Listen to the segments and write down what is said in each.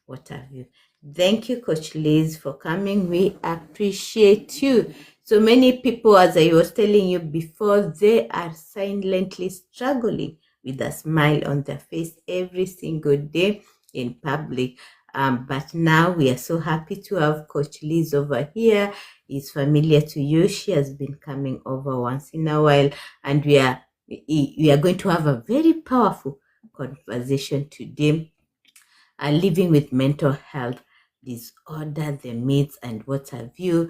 what have you. Thank you, Coach Liz, for coming. We appreciate you. So many people, as I was telling you before, they are silently struggling with a smile on their face every single day in public. But now we are so happy to have Coach Liz over here. Is familiar to you. She has been coming over once in a while, and we are going to have a very powerful conversation today. Living with mental health disorder, the myths, and what have you.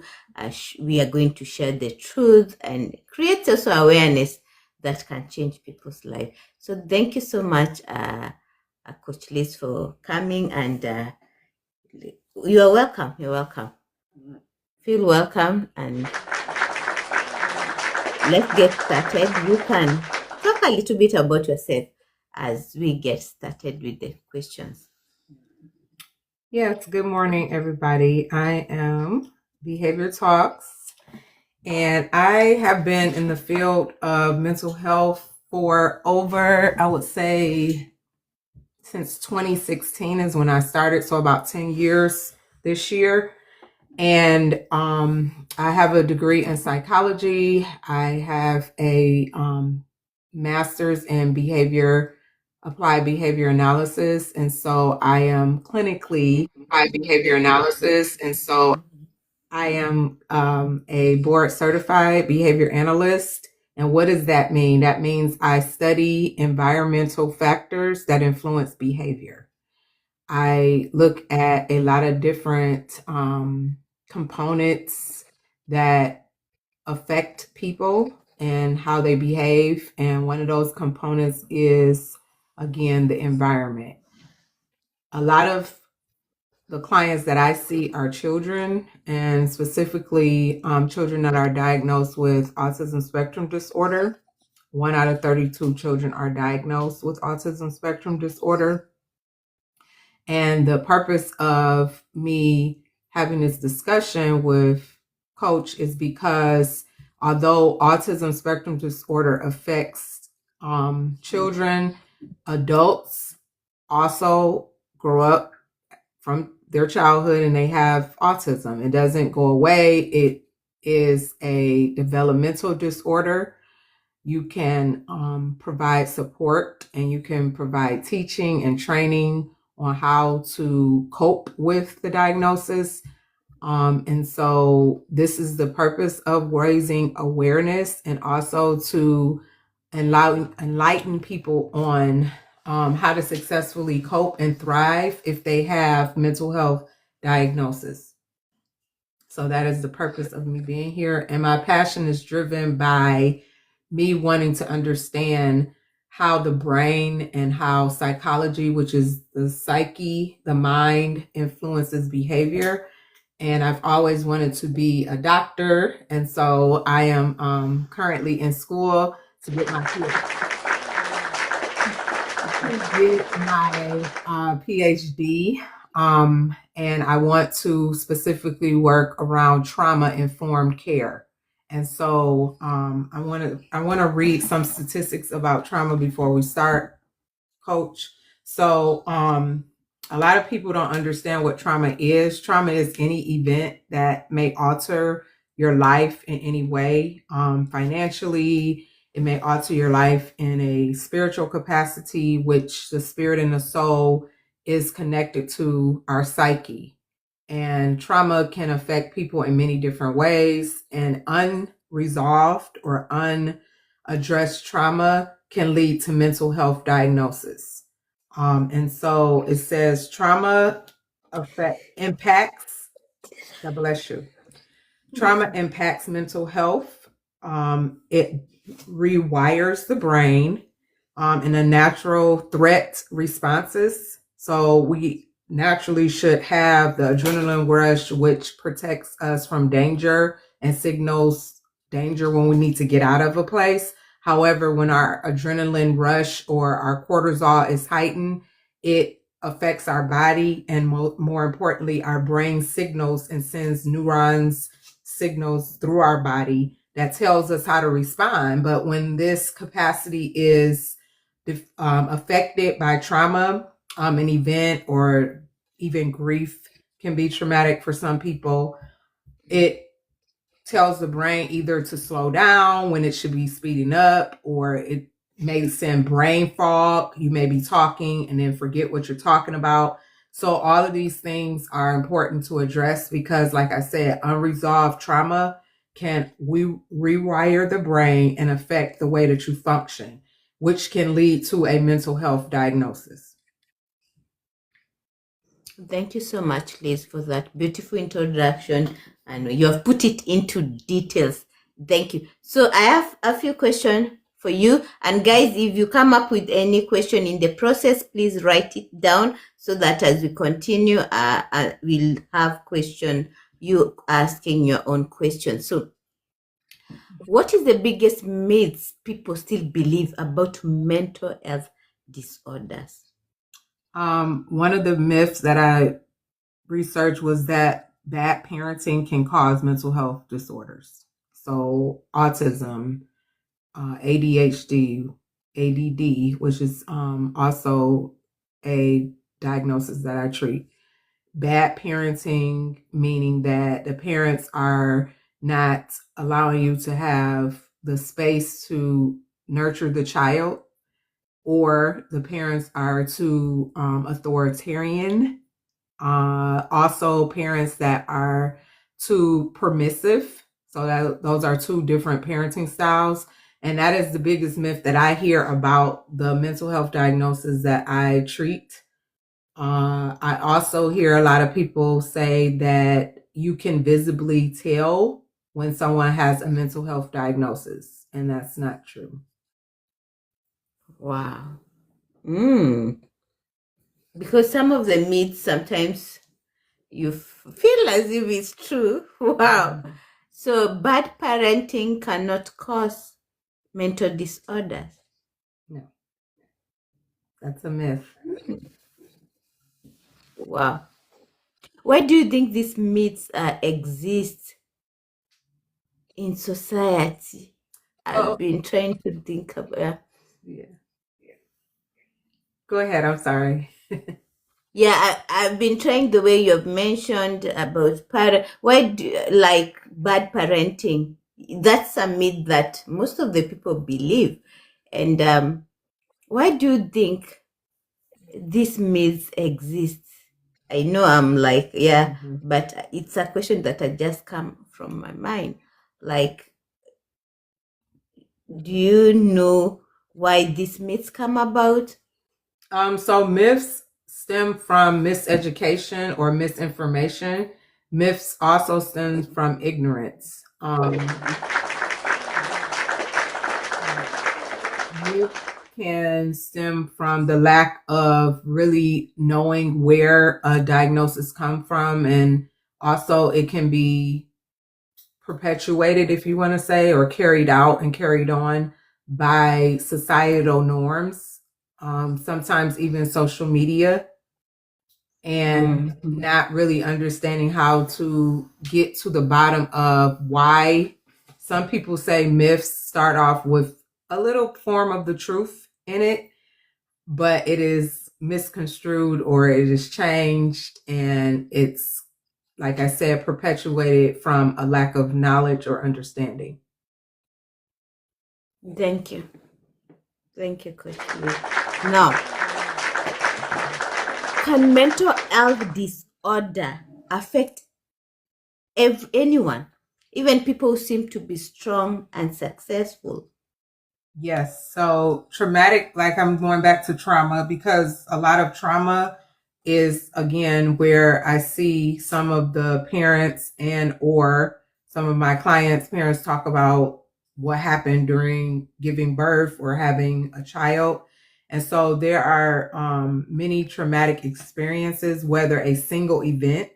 We are going to share the truth and create also awareness that can change people's life. So thank you so much, Coach Liz, for coming, and you are welcome. You're welcome. Feel welcome, and let's get started. You can talk a little bit about yourself as we get started with the questions. Yes, good morning, everybody. I am Behavior Talks, and I have been in the field of mental health for over, I would say, since 2016 is when I started, so about 10 years this year. And I have a degree in psychology. I have a master's in applied behavior analysis. And so I am clinically applied behavior analysis. And so I am a board certified behavior analyst. And what does that mean? That means I study environmental factors that influence behavior. I look at a lot of different components that affect people and how they behave. And one of those components is, again, the environment. A lot of the clients that I see are children, and specifically children that are diagnosed with autism spectrum disorder. 1 out of 32 children are diagnosed with autism spectrum disorder. And the purpose of me having this discussion with Coach is because although autism spectrum disorder affects children, adults also grow up from their childhood and they have autism. It doesn't go away. It is a developmental disorder. You can provide support, and you can provide teaching and training on how to cope with the diagnosis. And so this is the purpose of raising awareness, and also to enlighten people on how to successfully cope and thrive if they have mental health diagnosis. So that is the purpose of me being here. And my passion is driven by me wanting to understand how the brain and how psychology, which is the psyche, the mind, influences behavior. And I've always wanted to be a doctor. And so I am currently in school to get my PhD. And I want to specifically work around trauma-informed care. And so I want to read some statistics about trauma before we start, Coach. So a lot of people don't understand what trauma is. Trauma is any event that may alter your life in any way, financially. It may alter your life in a spiritual capacity, which the spirit and the soul is connected to our psyche. And trauma can affect people in many different ways, and unresolved or unaddressed trauma can lead to mental health diagnosis. And so it says trauma impacts, God bless you. Trauma impacts mental health. It rewires the brain in the natural threat responses. So we naturally should have the adrenaline rush, which protects us from danger and signals danger when we need to get out of a place. However, when our adrenaline rush or our cortisol is heightened, it affects our body, and more importantly, our brain signals and sends neurons signals through our body that tells us how to respond. But when this capacity is affected by trauma, an event, or even grief can be traumatic for some people. It tells the brain either to slow down when it should be speeding up, or it may send brain fog. You may be talking and then forget what you're talking about. So all of these things are important to address because, like I said, unresolved trauma can rewire the brain and affect the way that you function, which can lead to a mental health diagnosis. Thank you so much, Liz, for that beautiful introduction, and you have put it into details. Thank you. So I have a few questions for you. And guys, if you come up with any question in the process, please write it down so that as we continue, we'll have question, you asking your own question. So what is the biggest myths people still believe about mental health disorders? One of the myths that I researched was that bad parenting can cause mental health disorders. So autism, ADHD, ADD, which is also a diagnosis that I treat. Bad parenting, meaning that the parents are not allowing you to have the space to nurture the child, or the parents are too authoritarian. Also, parents that are too permissive. So those are two different parenting styles. And that is the biggest myth that I hear about the mental health diagnosis that I treat. I also hear a lot of people say that you can visibly tell when someone has a mental health diagnosis, and that's not true. Wow. Because some of the myths sometimes you feel as if it's true. Wow. So bad parenting cannot cause mental disorders. No, that's a myth. Wow. Why do you think these myths exist in society? I've been trying to think about. Yeah. Go ahead. I'm sorry. Yeah, I've been trying the way you've mentioned about like bad parenting. That's a myth that most of the people believe. And why do you think these myths exist? I know I'm like, yeah, but it's a question that had just come from my mind. Like, do you know why these myths come about? So myths stem from miseducation or misinformation. Myths also stem from ignorance. Myths can stem from the lack of really knowing where a diagnosis come from, and also it can be perpetuated, if you want to say, or carried out and carried on by societal norms, sometimes even social media, and not really understanding how to get to the bottom of why. Some people say myths start off with a little form of the truth in it, but it is misconstrued or it is changed, and it's, like I said, perpetuated from a lack of knowledge or understanding. Thank you. Thank you, Coach Lee. Now, can mental health disorder affect anyone, even people who seem to be strong and successful? Yes. So traumatic, like I'm going back to trauma because a lot of trauma is, again, where I see some of the parents and or some of my clients' parents talk about what happened during giving birth or having a child. And so there are many traumatic experiences, whether a single event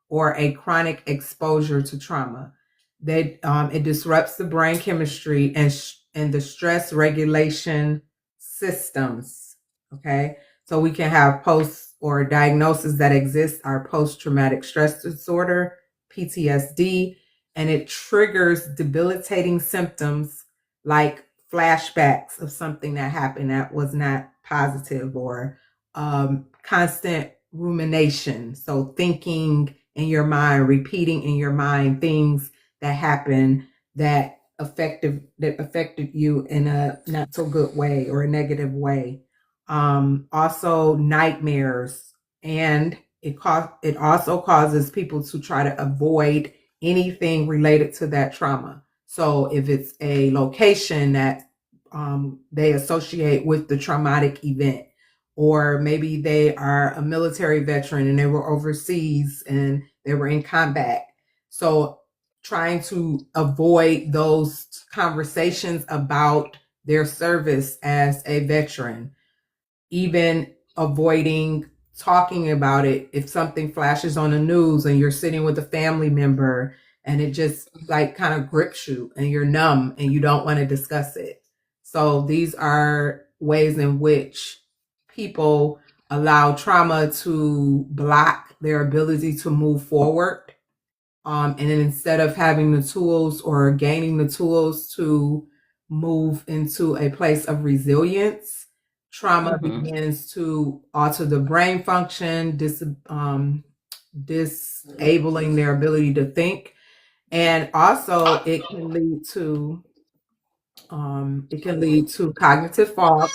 or a chronic exposure to trauma. It disrupts the brain chemistry and the stress regulation systems. Okay, so we can have post or diagnoses that exist are post-traumatic stress disorder, PTSD, and it triggers debilitating symptoms like flashbacks of something that happened that was not positive, or constant rumination. So thinking in your mind, repeating in your mind things that happened that affected you in a not so good way or a negative way. Also nightmares, and it also causes people to try to avoid anything related to that trauma. So if it's a location that they associate with the traumatic event, or maybe they are a military veteran and they were overseas and they were in combat. So trying to avoid those conversations about their service as a veteran, even avoiding talking about it if something flashes on the news and you're sitting with a family member and it just like kind of grips you and you're numb and you don't want to discuss it. So these are ways in which people allow trauma to block their ability to move forward. And then instead of having the tools or gaining the tools to move into a place of resilience, trauma begins to alter the brain function, disabling their ability to think. And also it can lead to cognitive fog.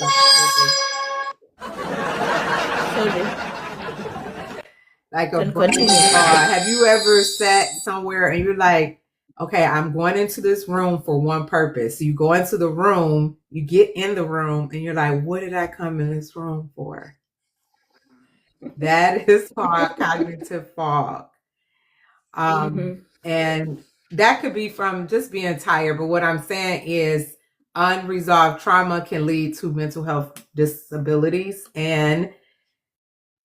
Sorry. Like a Can brain continue. fog. Have you ever sat somewhere and you're like, okay, I'm going into this room for one purpose. You go into the room, you get in the room, and you're like, what did I come in this room for? That is called cognitive fog. And that could be from just being tired. But what I'm saying is unresolved trauma can lead to mental health disabilities. And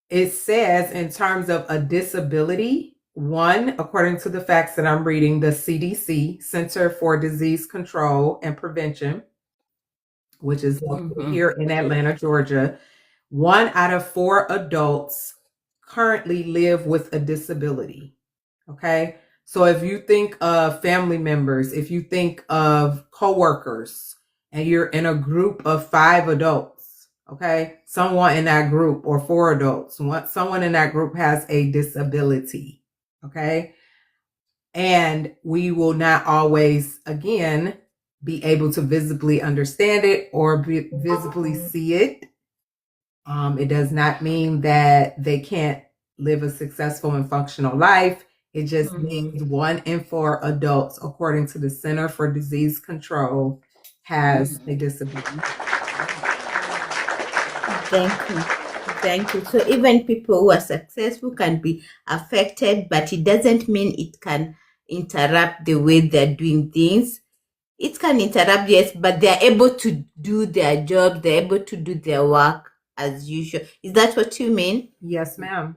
it says in terms of a disability, one, according to the facts that I'm reading, the CDC, Center for Disease Control and Prevention, which is located here in Atlanta, Georgia, 1 out of 4 adults currently live with a disability. Okay. So if you think of family members, if you think of coworkers, and you're in a group of 5 adults, okay, someone in that group, or 4 adults, someone in that group has a disability. Okay. And we will not always, again, be able to visibly understand it or visibly see it. It does not mean that they can't live a successful and functional life. It just means 1 in 4 adults, according to the Center for Disease Control, has a disability. Thank you. Thank you. So even people who are successful can be affected, but it doesn't mean it can interrupt the way they're doing things. It can interrupt, yes, but they're able to do their job, they're able to do their work as usual. Is that what you mean? Yes, ma'am.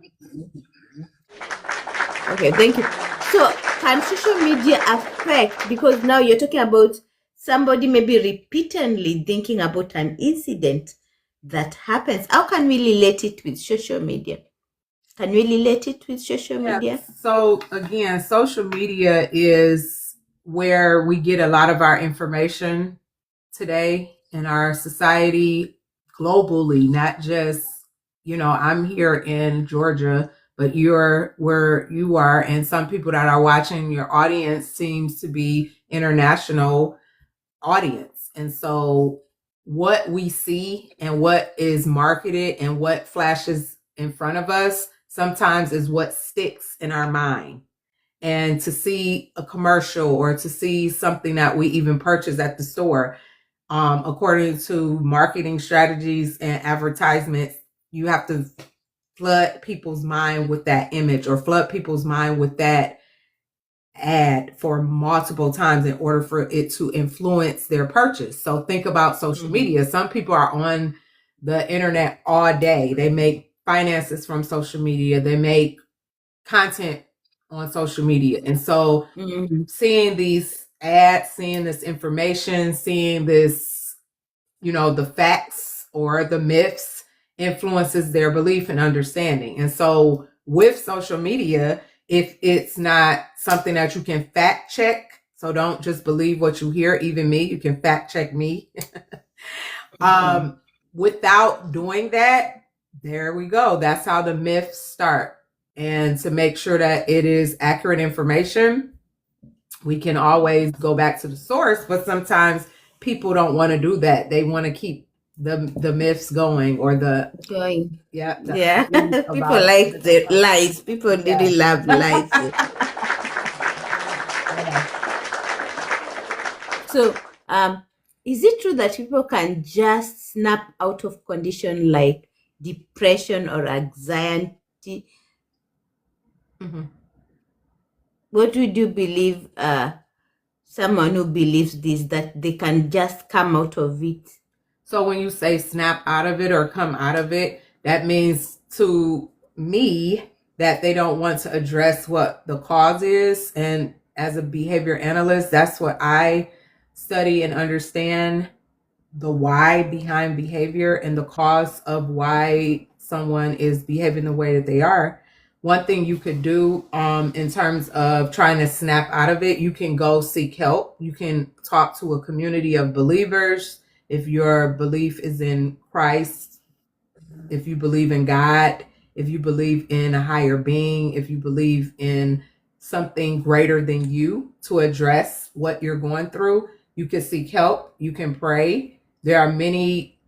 Okay, thank you. So can social media affect, because now you're talking about somebody maybe repeatedly thinking about an incident that happens. How can we relate it with social media? Can we relate it with social media? So again, social media is where we get a lot of our information today in our society globally, not just, I'm here in Georgia, but you're where you are, and some people that are watching, your audience seems to be international audience. And so what we see and what is marketed and what flashes in front of us sometimes is what sticks in our mind. And to see a commercial or to see something that we even purchase at the store, according to marketing strategies and advertisements, you have to flood people's mind with that image or flood people's mind with that ad for multiple times in order for it to influence their purchase. So think about social media. Some people are on the internet all day. They make finances from social media. They make content on social media. And so seeing these ads, seeing this information, seeing this, the facts or the myths influences their belief and understanding. And so with social media, if it's not something that you can fact check, so don't just believe what you hear, even me, you can fact check me. Without doing that, There we go. That's how the myths start. And to make sure that it is accurate information, we can always go back to the source, but sometimes people don't want to do that. They want to keep the myths going, or the Going. yeah, Yeah. People about like the lies. People yeah. really love lies. So, is it true that people can just snap out of condition like depression or anxiety? Mhm. What would you believe? Someone who believes this, that they can just come out of it. So when you say snap out of it or come out of it, that means to me that they don't want to address what the cause is. And as a behavior analyst, that's what I study and understand, the why behind behavior and the cause of why someone is behaving the way that they are. One thing you could do in terms of trying to snap out of it, you can go seek help. You can talk to a community of believers. If your belief is in Christ, if you believe in God, if you believe in a higher being, if you believe in something greater than you to address what you're going through, you can seek help. You can pray. There are many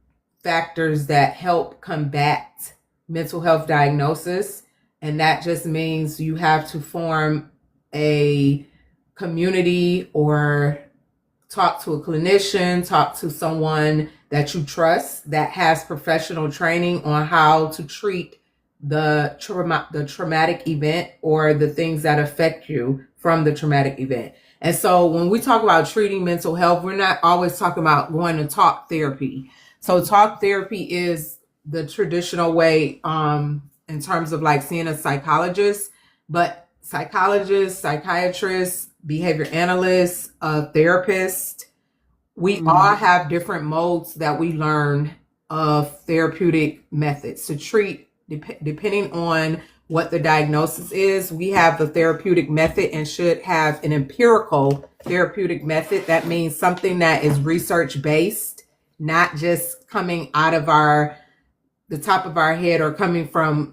factors that help combat mental health diagnosis. And that just means you have to form a community, or talk to a clinician, talk to someone that you trust that has professional training on how to treat the traumatic event, or the things that affect you from the traumatic event. And so when we talk about treating mental health, we're not always talking about going to talk therapy. So talk therapy is the traditional way in terms of like seeing a psychologist, but psychologists, psychiatrists, behavior analysts, therapists, we all have different modes that we learn of therapeutic methods to treat, depending on what the diagnosis is. We have the therapeutic method and should have an empirical therapeutic method. That means something that is research based, not just coming out of the top of our head, or coming from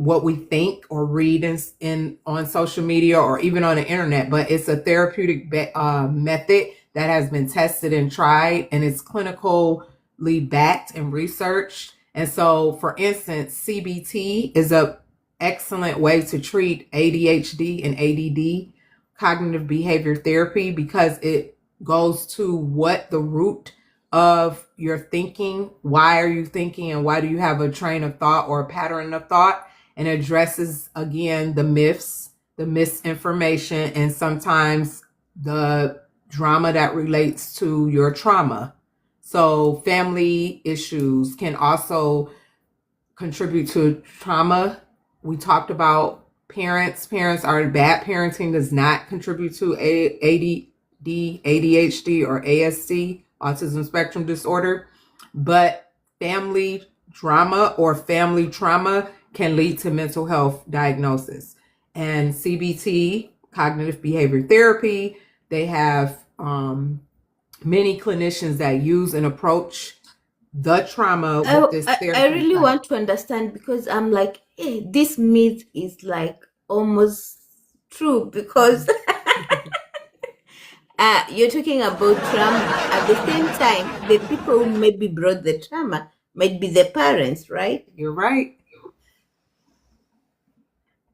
what we think or read in on social media or even on the internet. But it's a therapeutic method that has been tested and tried, and it's clinically backed and researched. And so, for instance, CBT is a excellent way to treat ADHD and ADD, cognitive behavior therapy, because it goes to what the root of your thinking, why are you thinking, and why do you have a train of thought or a pattern of thought, and addresses again the myths, the misinformation, and sometimes the drama that relates to your trauma. So family issues can also contribute to trauma. We talked about parents. Parents are bad parenting does not contribute to ADD, ADHD, or ASD, autism spectrum disorder, but family drama or family trauma can lead to mental health diagnosis. And CBT, cognitive behavior therapy, they have many clinicians that use and approach the trauma with this therapy. I really want to understand, because I'm like, this myth is like almost true, because you're talking about trauma. At the same time, the people who maybe brought the trauma might be the parents, right? You're right.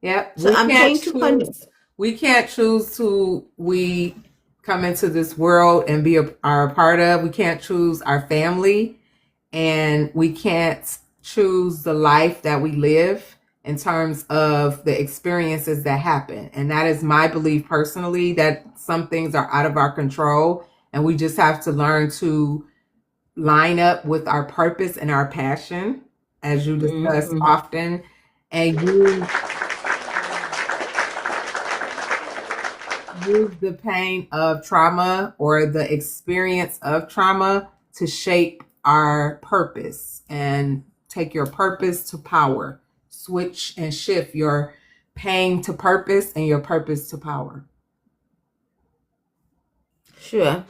Yep. So I'm trying to We can't choose who we come into this world and are a part of. We can't choose our family, and we can't choose the life that we live in terms of the experiences that happen. And that is my belief personally, that some things are out of our control, and we just have to learn to line up with our purpose and our passion, as you discuss often, and use the pain of trauma or the experience of trauma to shape our purpose, and take your purpose to power. Switch and shift your pain to purpose and your purpose to power. Sure.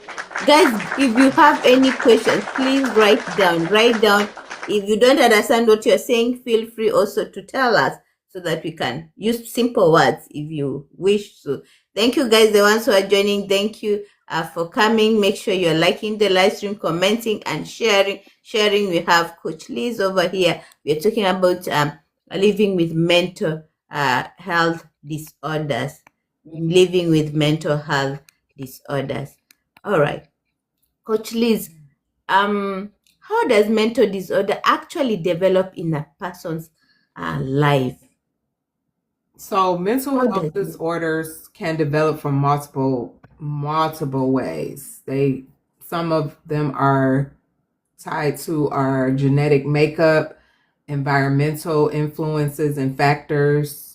Guys, if you have any questions, please write down. Write down if you don't understand what you're saying, feel free also to tell us so that we can use simple words if you wish. So thank you guys, the ones who are joining. Thank you for coming. Make sure you're liking the live stream, commenting, and sharing. We have Coach Liz over here. We're talking about living with mental health disorders. Living with mental health disorders. All right, Coach Liz, how does mental disorder actually develop in a person's life? So mental How health does it? disorders can develop from multiple ways. Some of them are tied to our genetic makeup, environmental influences and factors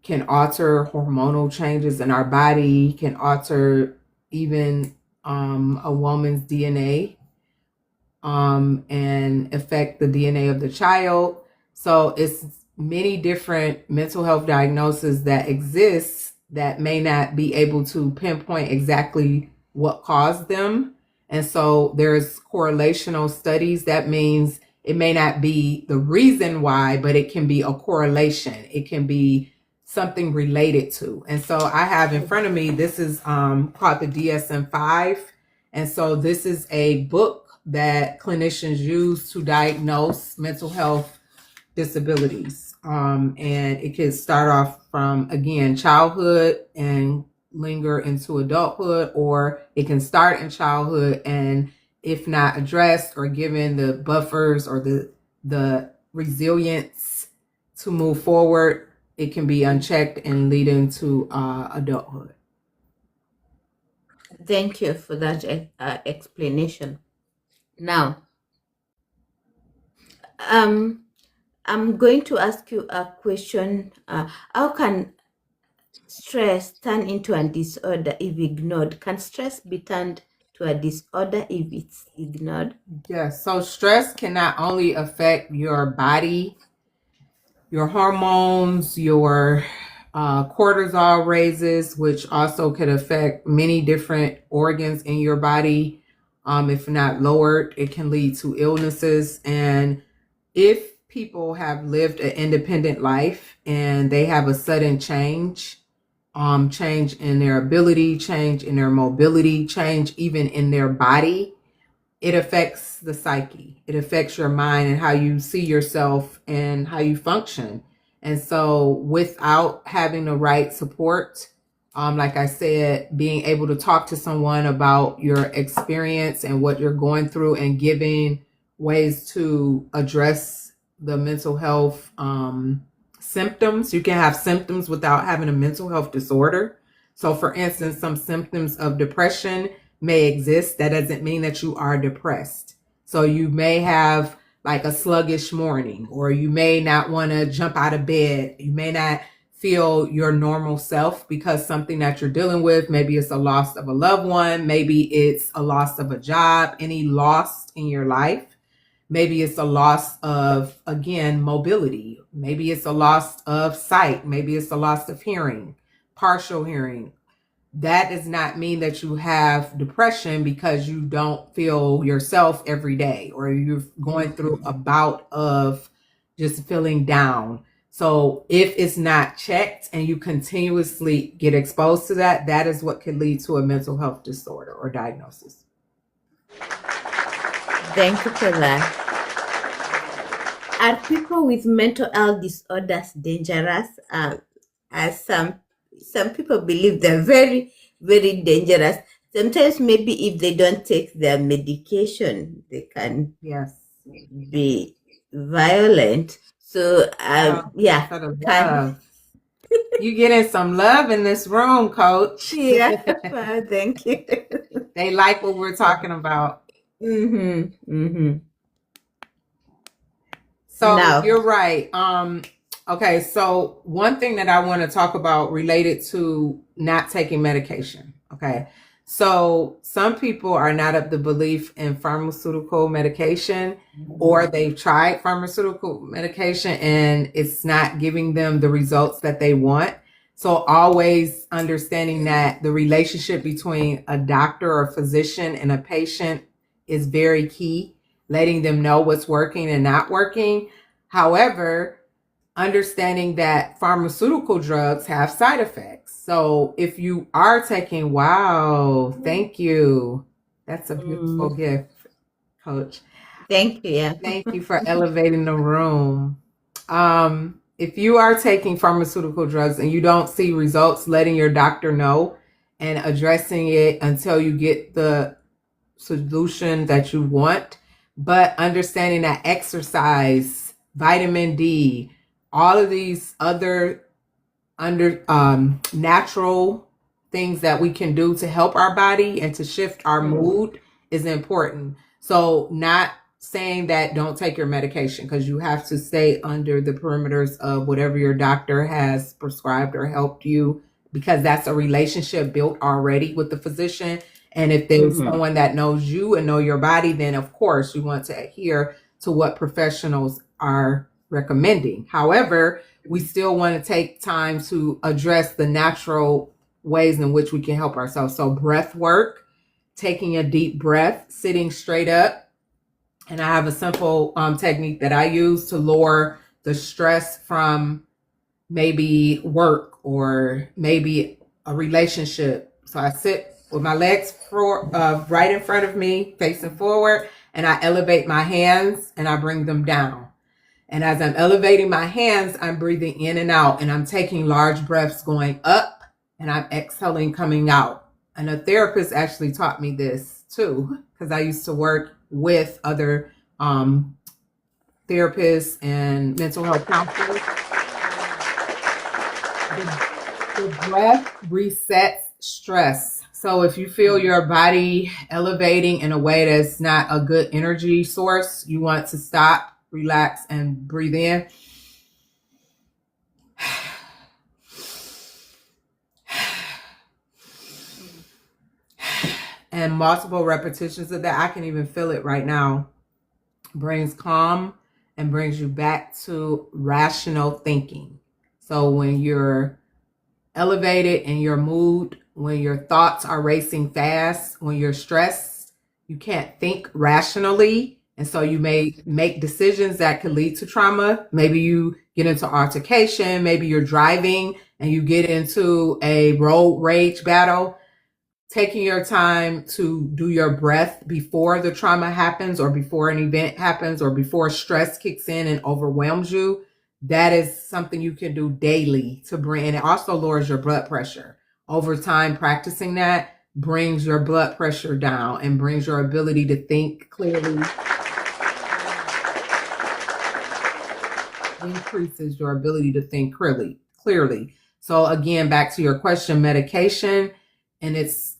can alter hormonal changes in our body, can alter even a woman's DNA and affect the DNA of the child. So it's many different mental health diagnoses that exist that may not be able to pinpoint exactly what caused them. And so there's correlational studies. That means it may not be the reason why, but it can be a correlation. It can be something related to. And so I have in front of me, this is called the DSM-5. And so this is a book that clinicians use to diagnose mental health disabilities. And it can start off from, again, childhood and linger into adulthood, or it can start in childhood and if not addressed or given the buffers or the resilience to move forward, it can be unchecked and lead into adulthood. Thank you for that explanation. Now, I'm going to ask you a question. How can stress turn into a disorder if ignored? Can stress be turned to a disorder if it's ignored? Yes. So stress can not only affect your body, your hormones, your cortisol raises, which also could affect many different organs in your body. If not lowered, it can lead to illnesses. And if people have lived an independent life and they have a sudden change in their ability, change in their mobility, change even in their body, it affects the psyche. It affects your mind and how you see yourself and how you function. And so without having the right support, like I said, being able to talk to someone about your experience and what you're going through and giving ways to address the mental health symptoms. You can have symptoms without having a mental health disorder. So for instance, some symptoms of depression may exist. That doesn't mean that you are depressed. So you may have like a sluggish morning, or you may not want to jump out of bed. You may not feel your normal self because something that you're dealing with, maybe it's a loss of a loved one, maybe it's a loss of a job, any loss in your life. Maybe it's a loss of, again, mobility. Maybe it's a loss of sight. Maybe it's a loss of hearing, partial hearing. That does not mean that you have depression because you don't feel yourself every day, or you're going through a bout of just feeling down. So if it's not checked and you continuously get exposed to that, that is what could lead to a mental health disorder or diagnosis. Thank you for that. Are people with mental health disorders dangerous? As some people believe they're very, very dangerous. Sometimes maybe if they don't take their medication, they can Yes. be violent. So yeah, Instead of can love. You getting some love in this room, Coach. yeah. Well, thank you. They like what we're talking about. So Now, you're right. Okay, so one thing that I want to talk about related to not taking medication. Okay. So some people are not of the belief in pharmaceutical medication, or they've tried pharmaceutical medication and it's not giving them the results that they want. So always understanding that the relationship between a doctor or physician and a patient is very key. letting them know what's working and not working. However, understanding that pharmaceutical drugs have side effects. So if you are taking, wow, thank you. That's a beautiful gift, Coach. Thank you. Yeah. Thank you for elevating the room. If you are taking pharmaceutical drugs and you don't see results, letting your doctor know and addressing it until you get the solution that you want, but understanding that exercise, vitamin D, all of these other natural things that we can do to help our body and to shift our mood is important. So not saying that don't take your medication, because you have to stay under the perimeters of whatever your doctor has prescribed or helped you, because that's a relationship built already with the physician. And if there's someone that knows you and know your body, then of course you want to adhere to what professionals are recommending. However, we still want to take time to address the natural ways in which we can help ourselves. So breath work, taking a deep breath, sitting straight up. And I have a simple technique that I use to lower the stress from maybe work or maybe a relationship. So I sit with my legs right in front of me, facing forward, and I elevate my hands and I bring them down. And as I'm elevating my hands, I'm breathing in and out, and I'm taking large breaths going up, and I'm exhaling coming out. And a therapist actually taught me this too, because I used to work with other therapists and mental health counselors. The breath resets stress. So if you feel your body elevating in a way that's not a good energy source, you want to stop, relax, and breathe in. And multiple repetitions of that. I can even feel it right now. Brings calm and brings you back to rational thinking. So when you're elevated in your mood, when your thoughts are racing fast, when you're stressed, you can't think rationally. And so you may make decisions that could lead to trauma. Maybe you get into altercation. Maybe you're driving and you get into a road rage battle. Taking your time to do your breath before the trauma happens, or before an event happens, or before stress kicks in and overwhelms you, that is something you can do daily to bring. And it also lowers your blood pressure. Over time, practicing that brings your blood pressure down and brings your ability to think clearly, increases your ability to think clearly. So again, back to your question, medication and its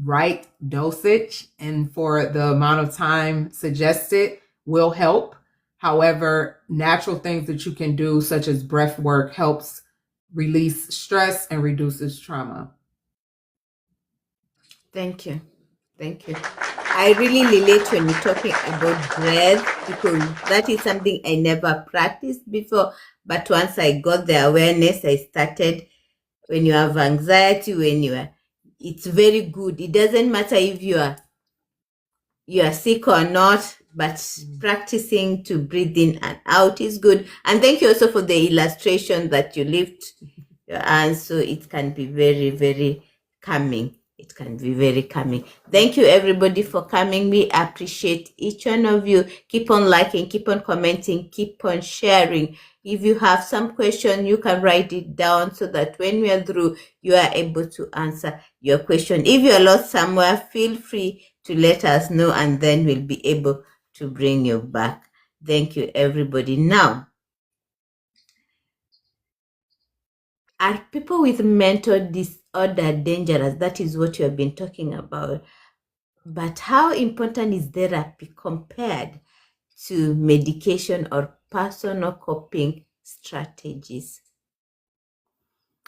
right dosage and for the amount of time suggested will help. However, natural things that you can do, such as breath work, helps release stress and reduces trauma. Thank you. Thank you. I really relate when you're talking about breath, because that is something I never practiced before. But once I got the awareness, I started. When you have anxiety, it's very good. It doesn't matter if you are sick or not, but practicing to breathe in and out is good. And thank you also for the illustration that you lift your hands, so it can be very, very calming. It can be very calming. Thank you, everybody, for coming. We appreciate each one of you. Keep on liking, keep on commenting, keep on sharing. If you have some question, you can write it down so that when we are through, you are able to answer your question. If you're lost somewhere, feel free to let us know, and then we'll be able to bring you back. Thank you, everybody. Now, are people with mental disorder dangerous? That is what you have been talking about. But how important is therapy compared to medication or personal coping strategies?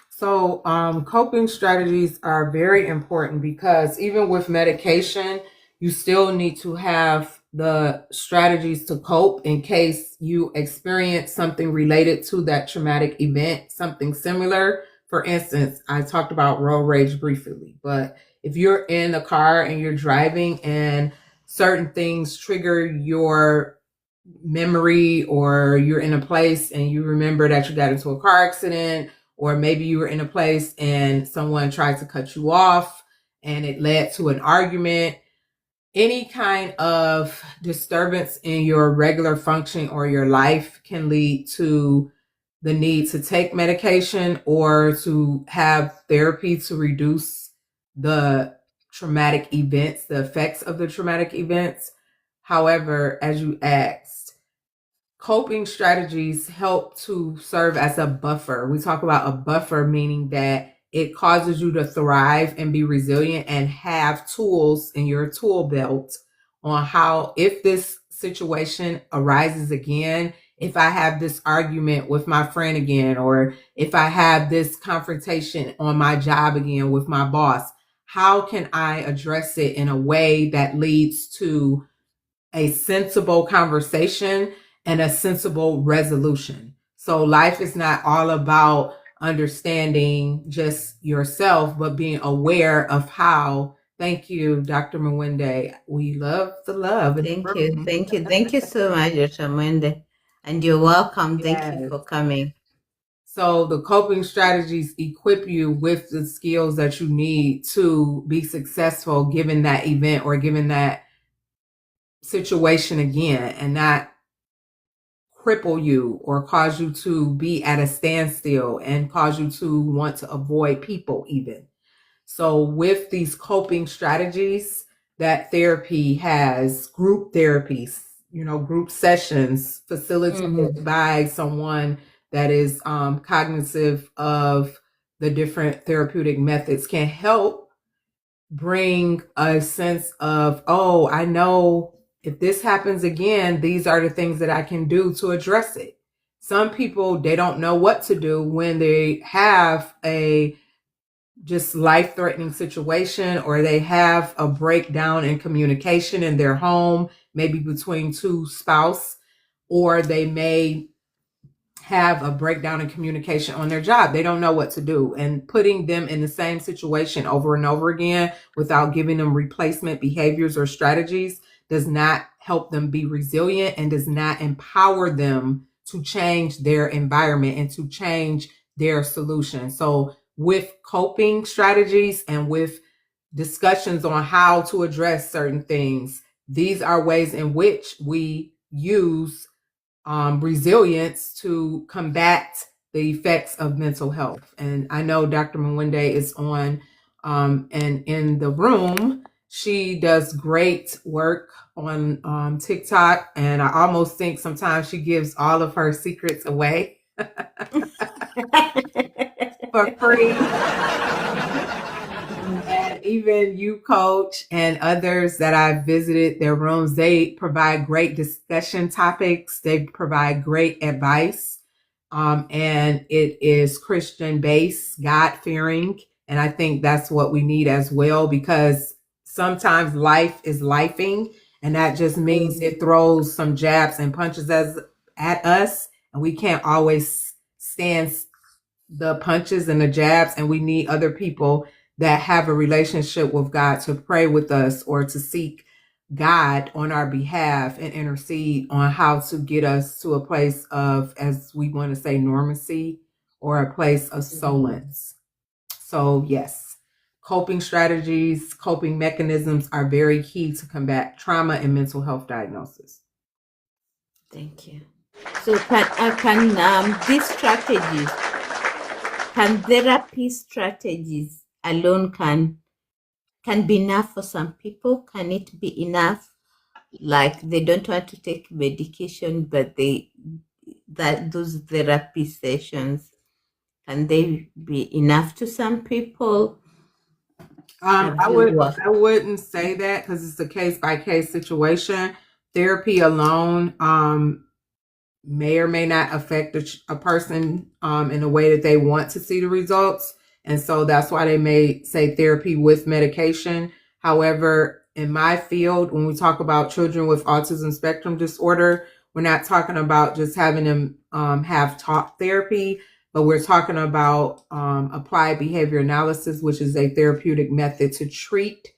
So coping strategies are very important, because even with medication, you still need to have the strategies to cope in case you experience something related to that traumatic event, something similar. For instance, I talked about road rage briefly, but if you're in a car and you're driving and certain things trigger your memory, or you're in a place and you remember that you got into a car accident, or maybe you were in a place and someone tried to cut you off and it led to an argument. Any kind of disturbance in your regular function or your life can lead to the need to take medication or to have therapy to reduce the traumatic events, the effects of the traumatic events. However, as you asked, coping strategies help to serve as a buffer. We talk about a buffer, meaning that it causes you to thrive and be resilient and have tools in your tool belt on how, if this situation arises again, if I have this argument with my friend again, or if I have this confrontation on my job again with my boss, how can I address it in a way that leads to a sensible conversation and a sensible resolution? So life is not all about understanding just yourself, but being aware of how. Thank you, Dr. Mwende. We love the love. Thank you. Thank you. Thank you so much, Dr. Mwende. And you're welcome. Thank you for coming. So the coping strategies equip you with the skills that you need to be successful given that event or given that situation again, and not cripple you or cause you to be at a standstill and cause you to want to avoid people even. So with these coping strategies that therapy has, group therapies, group sessions facilitated by someone that is cognitive of the different therapeutic methods, can help bring a sense of, oh, I know if this happens again, these are the things that I can do to address it. Some people, they don't know what to do when they have a just life-threatening situation, or they have a breakdown in communication in their home, maybe between two spouses, or they may have a breakdown in communication on their job. They don't know what to do. And putting them in the same situation over and over again without giving them replacement behaviors or strategies does not help them be resilient and does not empower them to change their environment and to change their solution. So with coping strategies and with discussions on how to address certain things, these are ways in which we use resilience to combat the effects of mental health. And I know Dr. Mwende is on and in the room. She does great work on TikTok, and I almost think sometimes she gives all of her secrets away for free. And even you, Coach, and others that I've visited their rooms, they provide great discussion topics. They provide great advice. And it is Christian-based, God-fearing. And I think that's what we need as well, because sometimes life is lifing, and that just means it throws some jabs and punches at us, and we can't always stand the punches and the jabs, and we need other people that have a relationship with God to pray with us or to seek God on our behalf and intercede on how to get us to a place of, as we want to say, normacy, or a place of solence. So yes, coping strategies, coping mechanisms are very key to combat trauma and mental health diagnosis. Thank you. So can these strategies, can therapy strategies alone can be enough for some people? Can it be enough? Like they don't want to take medication, but those therapy sessions, can they be enough to some people? I wouldn't say that, because it's a case-by-case situation. Therapy alone may or may not affect a person in a way that they want to see the results. And so that's why they may say therapy with medication. However, in my field, when we talk about children with autism spectrum disorder, we're not talking about just having them have talk therapy, but we're talking about applied behavior analysis, which is a therapeutic method to treat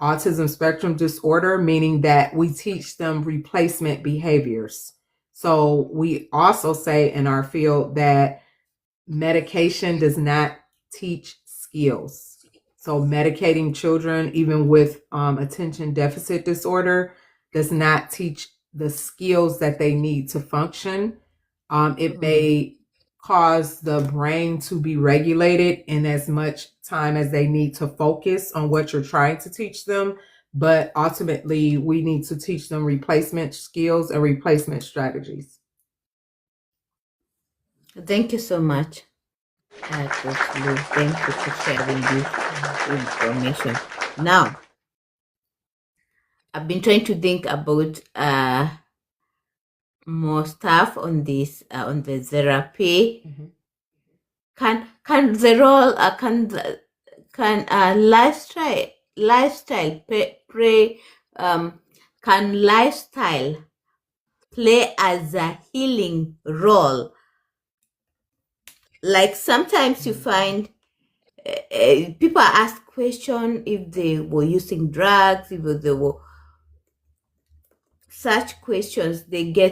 autism spectrum disorder, meaning that we teach them replacement behaviors. So we also say in our field that medication does not teach skills. So medicating children, even with attention deficit disorder, does not teach the skills that they need to function. It may cause the brain to be regulated in as much time as they need to focus on what you're trying to teach them. But ultimately, we need to teach them replacement skills and replacement strategies. Thank you so much, Coach Lou. Thank you for sharing this information. Now, I've been trying to think about more stuff on this on the therapy. Can the role can lifestyle can lifestyle play as a healing role? Like sometimes you find people ask question if they were using drugs, if they were such questions, they get